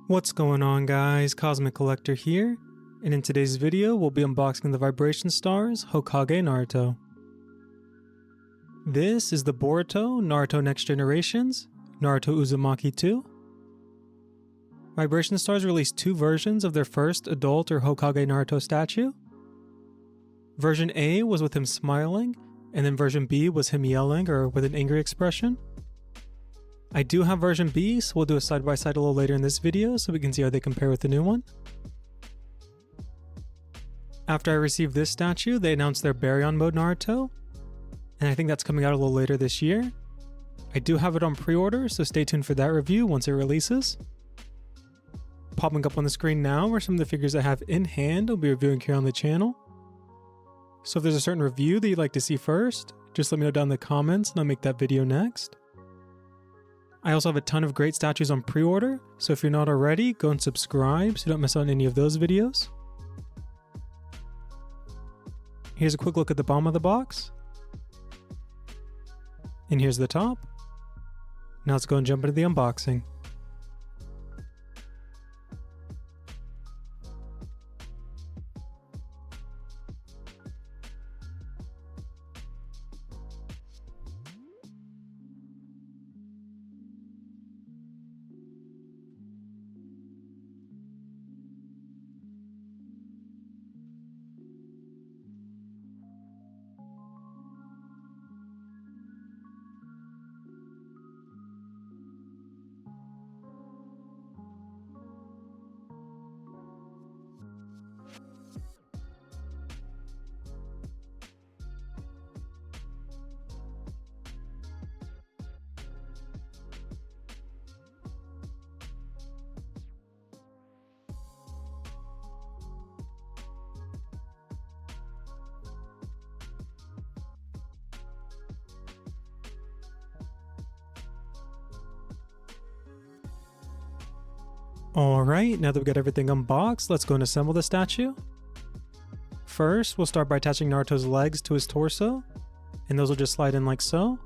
What's going on, guys? Cosmic Collector here, and in today's video we'll be unboxing the Vibration Stars Hokage Naruto. This is the Boruto Naruto Next Generations Naruto Uzumaki 2. Vibration Stars released two versions of their first adult or Hokage Naruto statue. Version A was with him smiling, and then version B was him yelling or with an angry expression. I do have version B, so we'll do a side-by-side a little later in this video so we can see how they compare with the new one. After I received this statue, they announced their Baryon mode Naruto, and I think that's coming out a little later this year. I do have it on pre-order, so stay tuned for that review once it releases. Popping up on the screen now are some of the figures I have in hand I'll be reviewing here on the channel. So if there's a certain review that you'd like to see first, just let me know down in the comments and I'll make that video next. I also have a ton of great statues on pre-order, so if you're not already, go and subscribe so you don't miss out on any of those videos. Here's a quick look at the bottom of the box. And here's the top. Now let's go and jump into the unboxing. Alright, now that we've got everything unboxed, let's go and assemble the statue. First, we'll start by attaching Naruto's legs to his torso, and those will just slide in like so.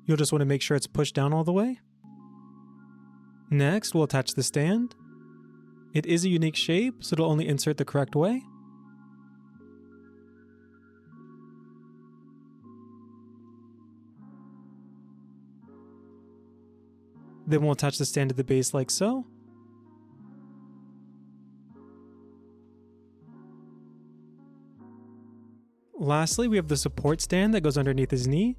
You'll just want to make sure it's pushed down all the way. Next, we'll attach the stand. It is a unique shape, so it'll only insert the correct way. Then we'll attach the stand to the base like so. Lastly, we have the support stand that goes underneath his knee.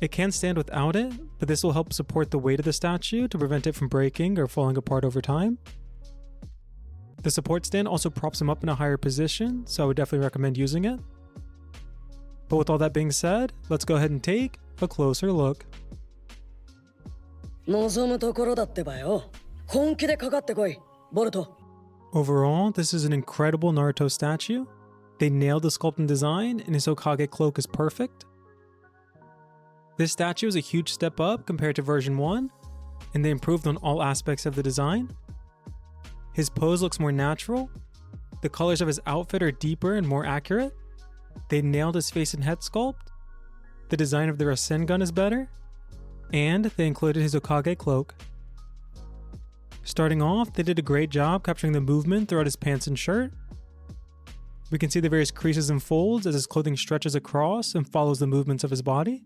It can stand without it, but this will help support the weight of the statue to prevent it from breaking or falling apart over time. The support stand also props him up in a higher position, so I would definitely recommend using it. But with all that being said, let's go ahead and take a closer look. Overall, this is an incredible Naruto statue. They nailed the sculpt and design, and his Hokage cloak is perfect. This statue is a huge step up compared to version 1, and they improved on all aspects of the design. His pose looks more natural. The colors of his outfit are deeper and more accurate. They nailed his face and head sculpt. The design of the Rasengan is better. And they included his Hokage cloak. Starting off, they did a great job capturing the movement throughout his pants and shirt. We can see the various creases and folds as his clothing stretches across and follows the movements of his body.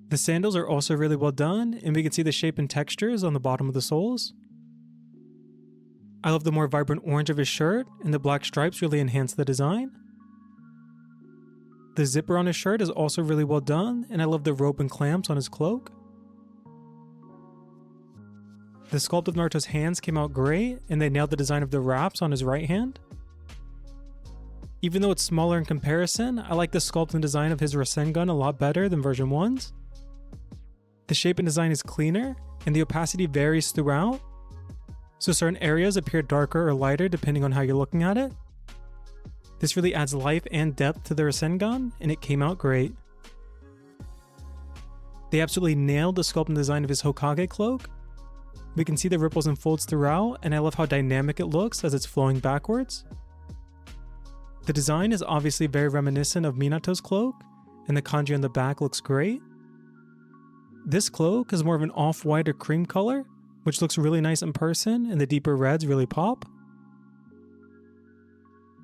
The sandals are also really well done, and we can see the shape and textures on the bottom of the soles. I love the more vibrant orange of his shirt, and the black stripes really enhance the design. The zipper on his shirt is also really well done, and I love the rope and clamps on his cloak. The sculpt of Naruto's hands came out great, and they nailed the design of the wraps on his right hand. Even though it's smaller in comparison, I like the sculpt and design of his Rasengan a lot better than version 1's. The shape and design is cleaner, and the opacity varies throughout, so certain areas appear darker or lighter depending on how you're looking at it. This really adds life and depth to the Rasengan, and it came out great. They absolutely nailed the sculpt and design of his Hokage cloak. We can see the ripples and folds throughout, and I love how dynamic it looks as it's flowing backwards. The design is obviously very reminiscent of Minato's cloak, and the kanji on the back looks great. This cloak is more of an off-white or cream color, which looks really nice in person, and the deeper reds really pop.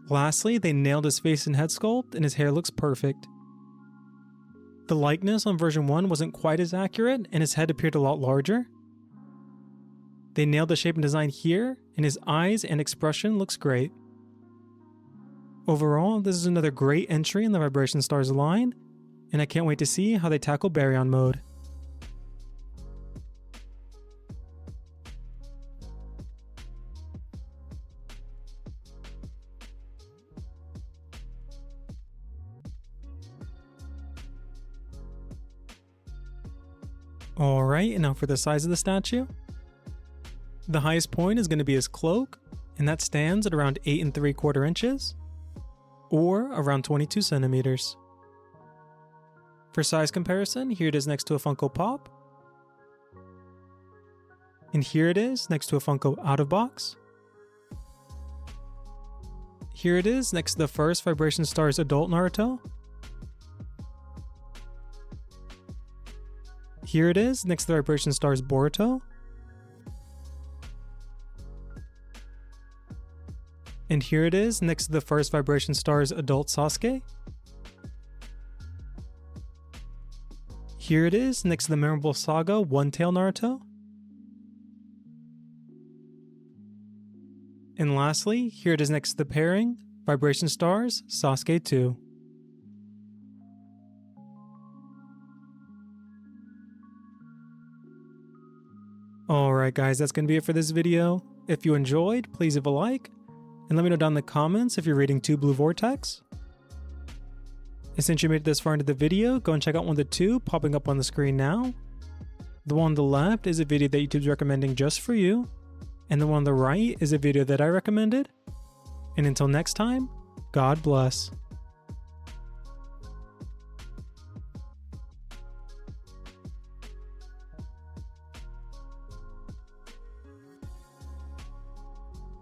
Lastly, they nailed his face and head sculpt, and his hair looks perfect. The likeness on version 1 wasn't quite as accurate, and his head appeared a lot larger. They nailed the shape and design here, and his eyes and expression looks great. Overall, this is another great entry in the Vibration Stars line, and I can't wait to see how they tackle Baryon mode. Alright, and now for the size of the statue. The highest point is going to be his cloak, and that stands at around 8 3/4 inches, or around 22 centimeters. For size comparison, here it is next to a Funko Pop, and here it is next to a Funko Out of Box. Here it is next to the first Vibration Stars adult Naruto. Here it is next to the Vibration Stars Boruto. And here it is next to the first Vibration Stars adult Sasuke. Here it is next to the memorable saga One Tail Naruto. And lastly, here it is next to the pairing Vibration Stars Sasuke 2. Alright guys, that's going to be it for this video. If you enjoyed, please leave a like, and let me know down in the comments if you're reading 2 Blue Vortex. And since you made it this far into the video, go and check out one of the 2 popping up on the screen now. The one on the left is a video that YouTube's recommending just for you, and the one on the right is a video that I recommended. And until next time, God bless.